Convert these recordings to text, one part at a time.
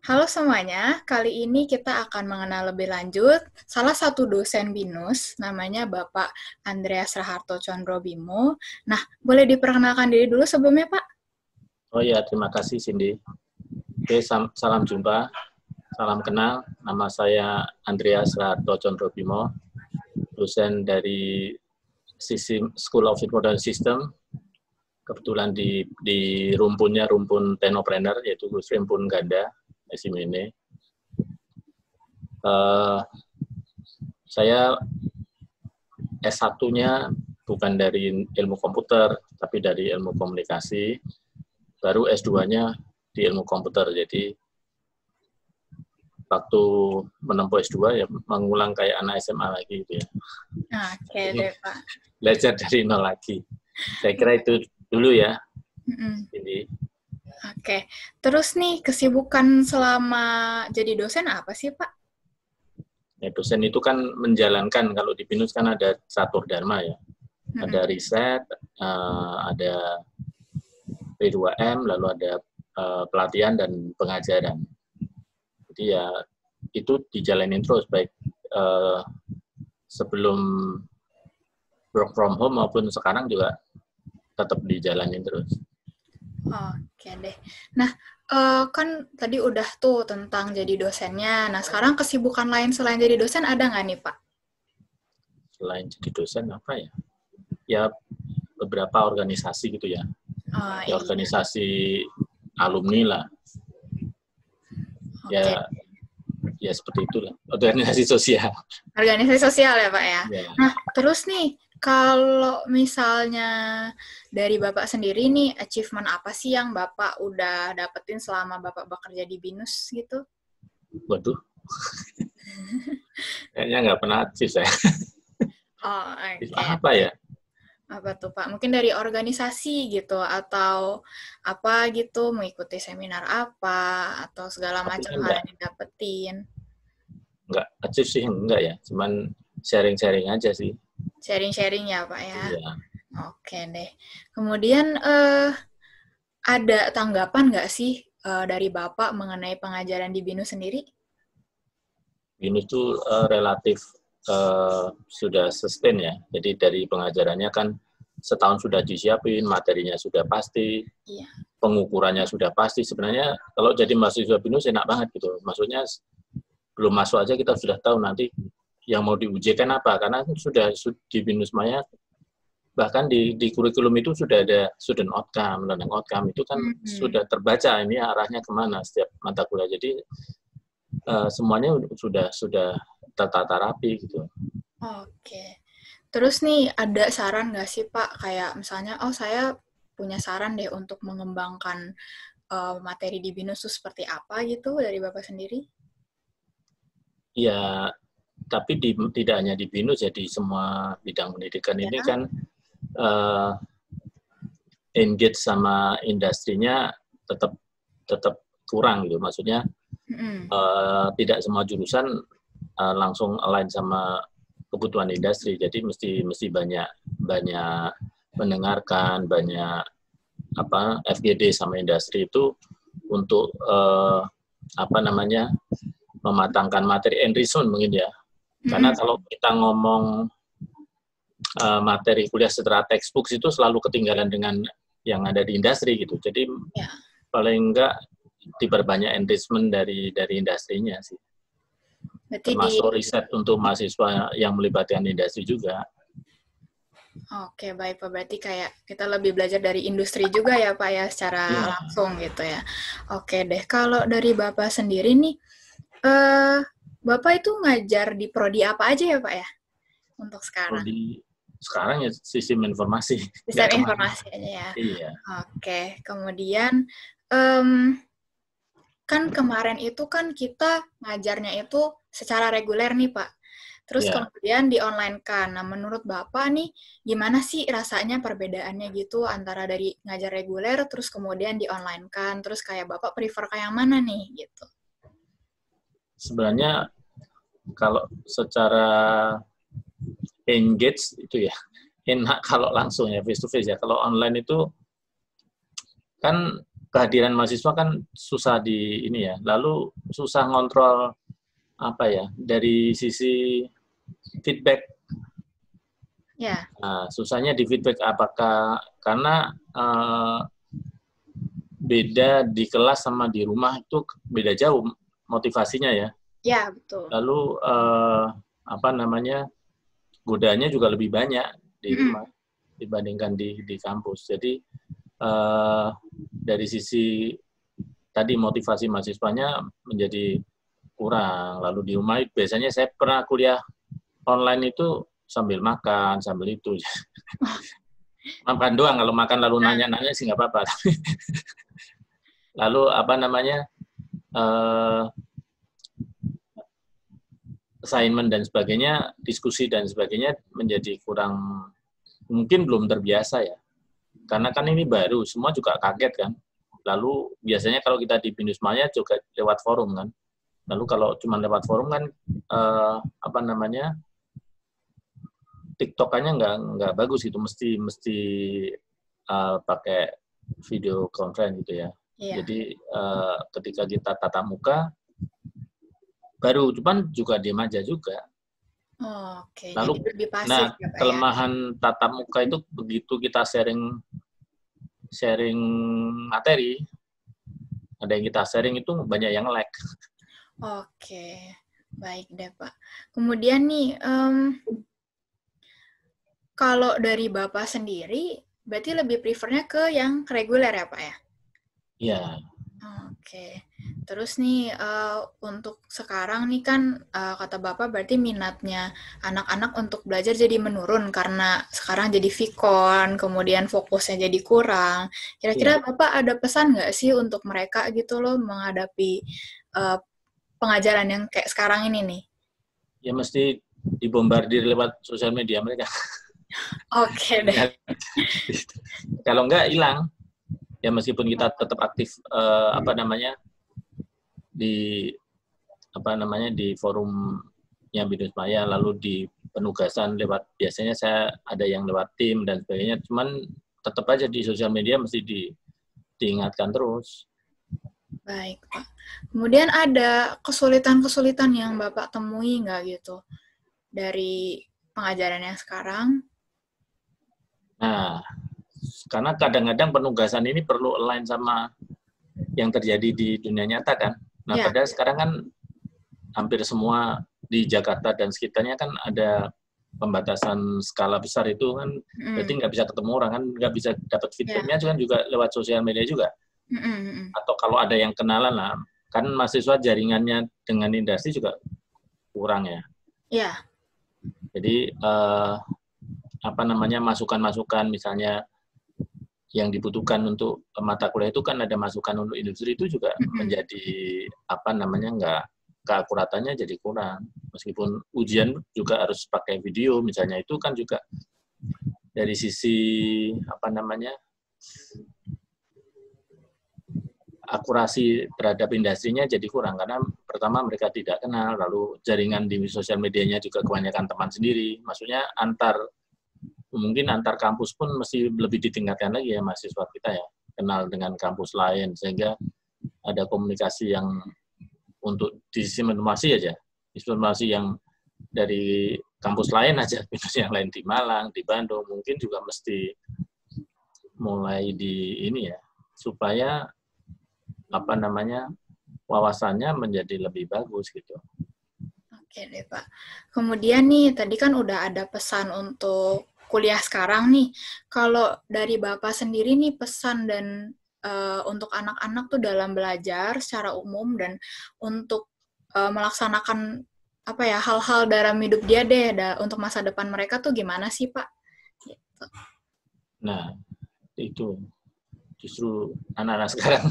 Halo semuanya, kali ini kita akan mengenal lebih lanjut salah satu dosen BINUS, namanya Bapak Andreas Raharto Condrobimo. Nah, boleh diperkenalkan diri dulu sebelumnya, Pak? Oh ya, terima kasih Cindy. Oke, salam jumpa, salam kenal. Nama saya Andreas Raharto Condrobimo, dosen dari School of Information System. Kebetulan di rumpunnya rumpun Technopreneur, yaitu rumpun ganda, SIMene. Saya S1-nya bukan dari ilmu komputer, tapi dari ilmu komunikasi. Baru S2-nya di ilmu komputer. Jadi waktu menempuh S2 ya mengulang kayak anak SMA lagi gitu ya. Oke deh, Pak. Belajar dari nol lagi. Saya kira itu dulu ya. Jadi. Oke. Terus nih, kesibukan selama jadi dosen apa sih, Pak? Ya, dosen itu kan menjalankan, kalau di BINUS kan ada catur dharma ya. Ada riset, ada P2M, lalu ada pelatihan dan pengajaran. Jadi ya itu dijalanin terus, baik sebelum work from home maupun sekarang juga tetap dijalanin terus. Oke deh. Nah, kan tadi udah tuh tentang jadi dosennya. Nah, sekarang kesibukan lain selain jadi dosen ada nggak nih, Pak? Selain jadi dosen apa ya? Ya beberapa organisasi gitu ya. Ya, organisasi alumni lah. Ya, ya seperti itulah. Organisasi sosial. Organisasi sosial ya, Pak ya. Nah, terus nih, kalau misalnya dari Bapak sendiri nih, achievement apa sih yang Bapak udah dapetin selama Bapak bekerja di BINUS gitu? Waduh. Kayaknya nggak pernah achieve saya. Oh, oke. Apa ya? Apa tuh, Pak? Mungkin dari organisasi gitu, atau apa gitu, mengikuti seminar apa, atau segala macam hal yang didapetin. Nggak achieve sih, enggak ya. Cuman sharing-sharing aja sih. Sharing-sharing ya, Pak ya? Iya. Oke deh. Kemudian, ada tanggapan nggak sih dari Bapak mengenai pengajaran di BINUS sendiri? BINUS itu relatif sudah sustain ya. Jadi dari pengajarannya kan setahun sudah disiapin, materinya sudah pasti, pengukurannya sudah pasti. Sebenarnya kalau jadi mahasiswa BINUS enak banget gitu. Maksudnya belum masuk aja kita sudah tahu nanti yang mau diujikan apa. Karena sudah di BINUS Maya, bahkan di kurikulum itu sudah ada student outcome, learning outcome. Itu kan sudah terbaca ini arahnya kemana setiap mata kuliah. Jadi semuanya sudah tertata rapi gitu. Oke. Terus nih, ada saran nggak sih, Pak? Kayak misalnya, oh saya punya saran deh untuk mengembangkan materi di BINUS itu seperti apa gitu dari Bapak sendiri? Ya, tapi tidak hanya di BINUS ya, di semua bidang pendidikan ini kan engage sama industrinya tetap kurang gitu. Maksudnya tidak semua jurusan langsung align sama kebutuhan industri. Jadi mesti banyak mendengarkan, banyak FGD sama industri itu untuk mematangkan materi enrichment mungkin ya. Karena kalau kita ngomong materi kuliah setelah textbook itu selalu ketinggalan dengan yang ada di industri gitu. Jadi paling enggak diperbanyak enrichment dari industrinya sih. Termasuk riset untuk mahasiswa yang melibatkan industri juga. Oke, baik Pak. Berarti kayak kita lebih belajar dari industri juga ya Pak ya, secara langsung gitu ya. Oke deh, kalau dari Bapak sendiri nih, Bapak itu ngajar di prodi apa aja ya Pak ya? Untuk sekarang. Sekarang ya sistem informasi. Sistem informasi aja ya. Iya. Oke, kemudian kan kemarin itu kan kita ngajarnya itu secara reguler nih Pak. Terus kemudian di-online kan. Nah, menurut Bapak nih, gimana sih rasanya perbedaannya gitu antara dari ngajar reguler, terus kemudian di-online kan, terus kayak Bapak prefer kayak mana nih, gitu? Sebenarnya, kalau secara engage itu ya, enak kalau langsung ya, face to face ya. Kalau online itu, kan kehadiran mahasiswa kan susah di ini ya. Lalu susah ngontrol apa ya dari sisi feedback. Ya. Nah, susahnya di feedback apakah karena beda di kelas sama di rumah itu beda jauh motivasinya ya. Ya, betul. Lalu apa namanya godaannya juga lebih banyak di rumah dibandingkan di kampus. Jadi dari sisi tadi motivasi mahasiswanya menjadi kurang. Lalu di rumah biasanya saya pernah kuliah online itu sambil makan, sambil itu. Makan doang, kalau makan lalu nanya-nanya sih nggak apa-apa. Lalu apa namanya assignment dan sebagainya, diskusi dan sebagainya menjadi kurang, mungkin belum terbiasa ya. Karena kan ini baru, semua juga kaget kan. Lalu biasanya kalau kita di BINUS Maya juga lewat forum kan. Lalu kalau cuma lewat forum kan apa namanya TikTok-nya nggak bagus gitu, mesti pakai video conference gitu ya. Yeah. Jadi ketika kita tatap muka baru, cuman juga diem aja juga. Oh, oke. Lalu, jadi lebih pasif, kelemahan tatap muka itu begitu kita sharing materi, ada yang kita sharing itu banyak yang lag. Oke, baik deh Pak. Kemudian nih, kalau dari Bapak sendiri, berarti lebih prefernya ke yang reguler ya Pak ya? Iya. Oke. Terus nih, untuk sekarang nih kan, kata Bapak berarti minatnya anak-anak untuk belajar jadi menurun karena sekarang jadi Vkon, kemudian fokusnya jadi kurang. Kira-kira Bapak ada pesan nggak sih untuk mereka gitu loh menghadapi pengajaran yang kayak sekarang ini nih? Ya mesti dibombardir lewat sosial media mereka. Oke deh. Kalau enggak hilang. Ya meskipun kita tetap aktif apa namanya di forumnya BINUS Maya, lalu di penugasan lewat, biasanya saya ada yang lewat tim dan sebagainya, cuman tetap aja di sosial media mesti diingatkan terus. Baik Pak. Kemudian ada kesulitan-kesulitan yang Bapak temui nggak gitu dari pengajaran yang sekarang? Nah, karena kadang-kadang penugasan ini perlu align sama yang terjadi di dunia nyata kan. Nah, padahal sekarang kan hampir semua di Jakarta dan sekitarnya kan ada pembatasan skala besar itu kan, berarti nggak bisa ketemu orang kan, nggak bisa dapat feedbacknya kan juga lewat sosial media juga. Atau kalau ada yang kenalan lah, kan mahasiswa jaringannya dengan industri juga kurang ya. Iya. Jadi apa namanya masukan-masukan misalnya yang dibutuhkan untuk mata kuliah itu kan ada masukan untuk industri itu juga menjadi apa namanya nggak keakuratannya jadi kurang. Meskipun ujian juga harus pakai video misalnya, itu kan juga dari sisi apa namanya akurasi terhadap industrinya jadi kurang karena pertama mereka tidak kenal, lalu jaringan di sosial medianya juga kebanyakan teman sendiri. Maksudnya mungkin antar kampus pun mesti lebih ditingkatkan lagi ya mahasiswa kita ya, kenal dengan kampus lain sehingga ada komunikasi yang untuk disinformasi aja, informasi yang dari kampus lain aja, yang lain di Malang, di Bandung, mungkin juga mesti mulai di ini ya, supaya apa namanya wawasannya menjadi lebih bagus gitu. Oke deh Pak. Kemudian nih tadi kan udah ada pesan untuk kuliah sekarang nih. Kalau dari Bapak sendiri nih pesan dan untuk anak-anak tuh dalam belajar secara umum dan untuk melaksanakan apa ya hal-hal dalam hidup dia deh untuk masa depan mereka tuh gimana sih Pak? Gitu. Nah itu justru anak-anak sekarang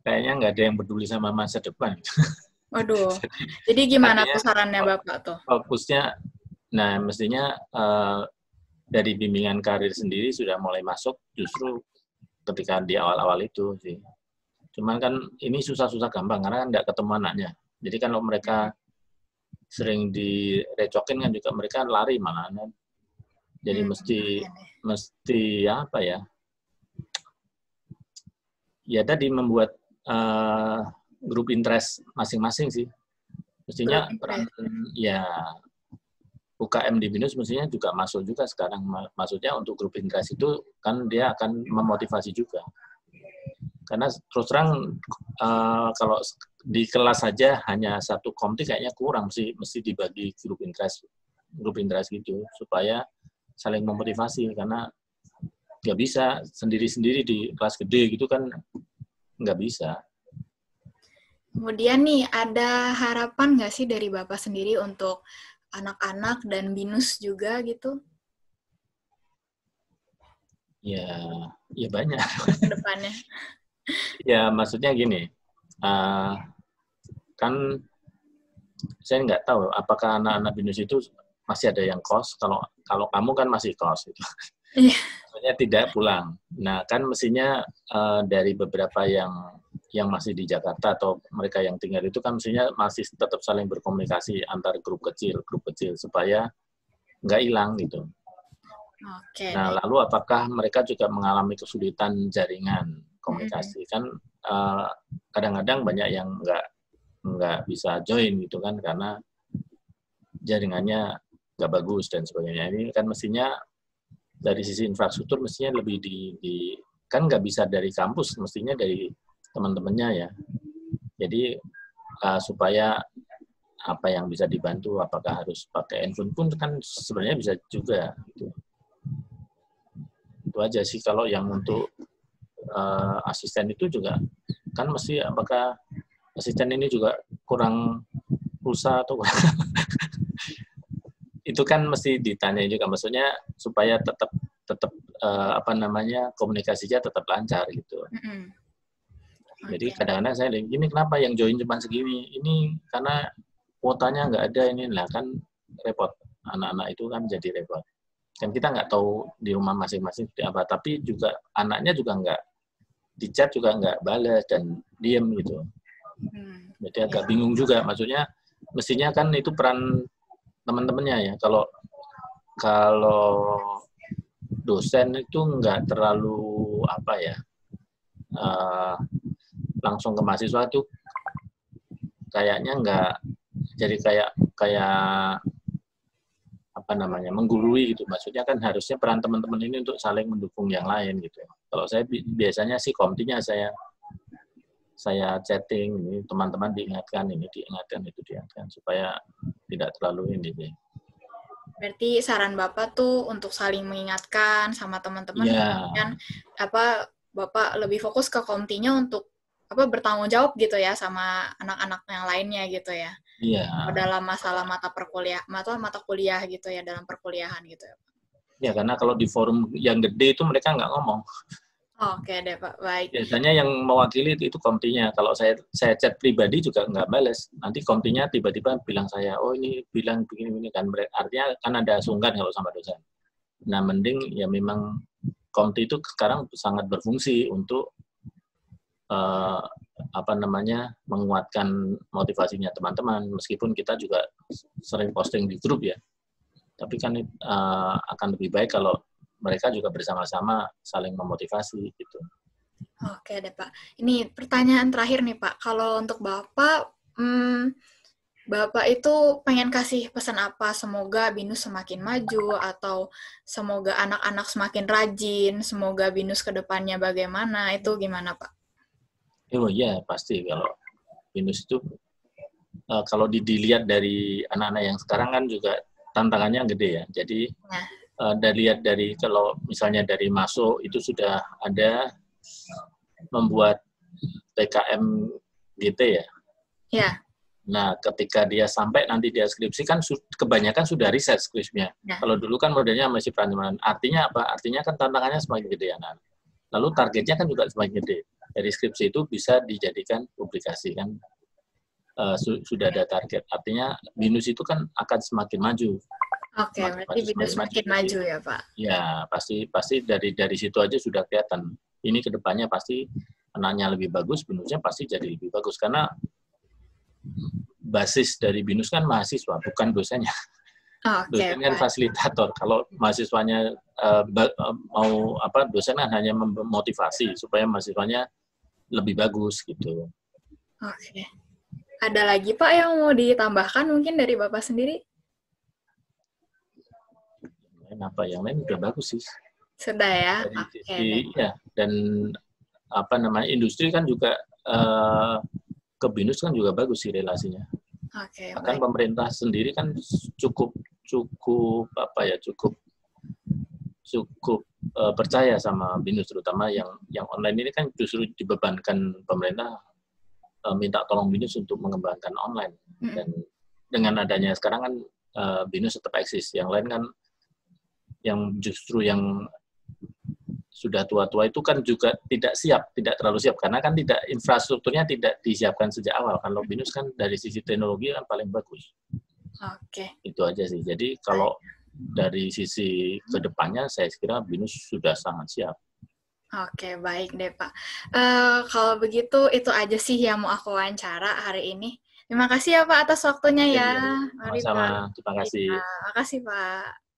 kayaknya nggak ada yang peduli sama masa depan. Waduh, jadi gimana tuh sarannya Bapak tuh? Fokusnya, nah mestinya dari bimbingan karir sendiri sudah mulai masuk justru ketika di awal-awal itu sih. Cuman kan ini susah-susah gampang karena kan nggak ketemu anaknya. Jadi kalau mereka sering direcokin kan juga mereka lari malah. Jadi mesti apa ya? ya tadi membuat grup interest masing-masing sih. Mestinya peran ya UKM di BINUS mestinya juga masuk juga sekarang. Maksudnya untuk grup interest itu kan dia akan memotivasi juga. Karena terus terang kalau di kelas saja hanya satu komti kayaknya kurang, mesti dibagi grup interest gitu supaya saling memotivasi, karena nggak bisa sendiri-sendiri di kelas gede gitu kan, nggak bisa. Kemudian nih, ada harapan nggak sih dari Bapak sendiri untuk anak-anak dan BINUS juga gitu? Ya banyak. Ke depannya. Ya maksudnya gini, kan saya nggak tahu apakah anak-anak BINUS itu masih ada yang kos. Kalau kamu kan masih kos itu. Maksudnya tidak pulang. Nah kan mestinya dari beberapa yang masih di Jakarta atau mereka yang tinggal itu kan mestinya masih tetap saling berkomunikasi antar grup kecil supaya nggak hilang gitu. Okay. Nah lalu apakah mereka juga mengalami kesulitan jaringan komunikasi? Kan kadang-kadang banyak yang nggak bisa join gitu kan karena jaringannya nggak bagus dan sebagainya. Ini kan mestinya dari sisi infrastruktur mestinya lebih kan nggak bisa dari kampus, mestinya dari teman-temannya ya. Jadi supaya apa yang bisa dibantu, apakah harus pakai handphone pun kan sebenarnya bisa juga gitu. Itu aja sih. Kalau yang untuk asisten itu juga kan mesti apakah asisten ini juga kurang pulsa atau itu kan mesti ditanya juga, maksudnya supaya tetap komunikasinya tetap lancar gitu. Jadi kadang-kadang saya lihat, ini kenapa yang join cuma segini? Ini karena kuotanya nggak ada ini, lah kan repot. Anak-anak itu kan jadi repot. Dan kita nggak tahu di rumah masing-masing seperti apa, tapi juga anaknya juga nggak, di chat juga nggak balas dan diem gitu. Jadi agak bingung juga, maksudnya mestinya kan itu peran teman-temannya ya. Kalau dosen itu nggak terlalu langsung ke mahasiswa itu kayaknya nggak, jadi kayak menggurui gitu. Maksudnya kan harusnya peran teman-teman ini untuk saling mendukung yang lain gitu. Kalau saya biasanya sih komtinya saya chatting, ini teman-teman diingatkan, ini diingatkan, itu diingatkan supaya tidak terlalu ini sih. Berarti saran Bapak tuh untuk saling mengingatkan sama teman-teman, kemudian Bapak lebih fokus ke komtinya untuk bertanggung jawab gitu ya sama anak-anak yang lainnya gitu ya. Iya. Dalam masalah mata kuliah gitu ya, dalam perkuliahan gitu ya. Ya, karena kalau di forum yang gede itu mereka nggak ngomong. Oke deh Pak, baik. Biasanya yang mewakili itu komtinya. Kalau saya chat pribadi juga nggak bales. Nanti komtinya tiba-tiba bilang saya, oh ini bilang begini kan. Artinya kan ada sungkan kalau sama dosen. Nah, mending ya memang komti itu sekarang sangat berfungsi untuk menguatkan motivasinya teman-teman. Meskipun kita juga sering posting di grup ya. Tapi kan akan lebih baik kalau mereka juga bersama-sama saling memotivasi gitu. Oke deh Pak. Ini pertanyaan terakhir nih Pak. Kalau untuk Bapak, Bapak itu pengen kasih pesan apa? Semoga BINUS semakin maju, atau semoga anak-anak semakin rajin, semoga BINUS ke depannya bagaimana, itu gimana Pak? Oh iya, pasti kalau BINUS itu, kalau dilihat dari anak-anak yang sekarang kan juga tantangannya gede ya. Jadi dari kalau misalnya dari masuk itu sudah ada membuat PKM GT ya. Ya. Nah, ketika dia sampai nanti dia skripsi kan kebanyakan sudah riset skripsinya. Ya. Kalau dulu kan modelnya masih perancangan. Artinya apa? Artinya kan tantangannya semakin gede anak. Lalu targetnya kan juga semakin gede. Dari skripsi itu bisa dijadikan publikasi kan. Sudah ada target. Artinya BINUS itu kan akan semakin maju. Oke, berarti BINUS semakin maju ya Pak? Ya, pasti dari situ aja sudah kelihatan. Ini kedepannya pasti anaknya lebih bagus, BINUSnya pasti jadi lebih bagus. Karena basis dari BINUS kan mahasiswa, bukan dosennya. Dosen kan fasilitator. Kalau mahasiswanya dosen kan hanya memotivasi supaya mahasiswanya lebih bagus gitu. Oke. Ada lagi Pak yang mau ditambahkan mungkin dari Bapak sendiri? Yang lain udah bagus sih. Sudah ya. Dari sisi, ya, dan industri kan juga ke BINUS kan juga bagus sih relasinya. Bahkan pemerintah sendiri kan cukup percaya sama BINUS, terutama yang online ini kan justru dibebankan pemerintah minta tolong BINUS untuk mengembangkan online. Dan dengan adanya sekarang kan BINUS tetap eksis. Yang lain kan yang justru yang sudah tua-tua itu kan juga tidak terlalu siap, karena kan infrastrukturnya tidak disiapkan sejak awal. Kalau BINUS kan dari sisi teknologi kan paling bagus. Oke. Itu aja sih. Jadi kalau dari sisi kedepannya saya kira BINUS sudah sangat siap. Oke, baik deh Pak. Kalau begitu itu aja sih yang mau aku wawancara hari ini. Terima kasih ya Pak atas waktunya ya. Mari, sama-sama. Terima kasih. Terima kasih Pak.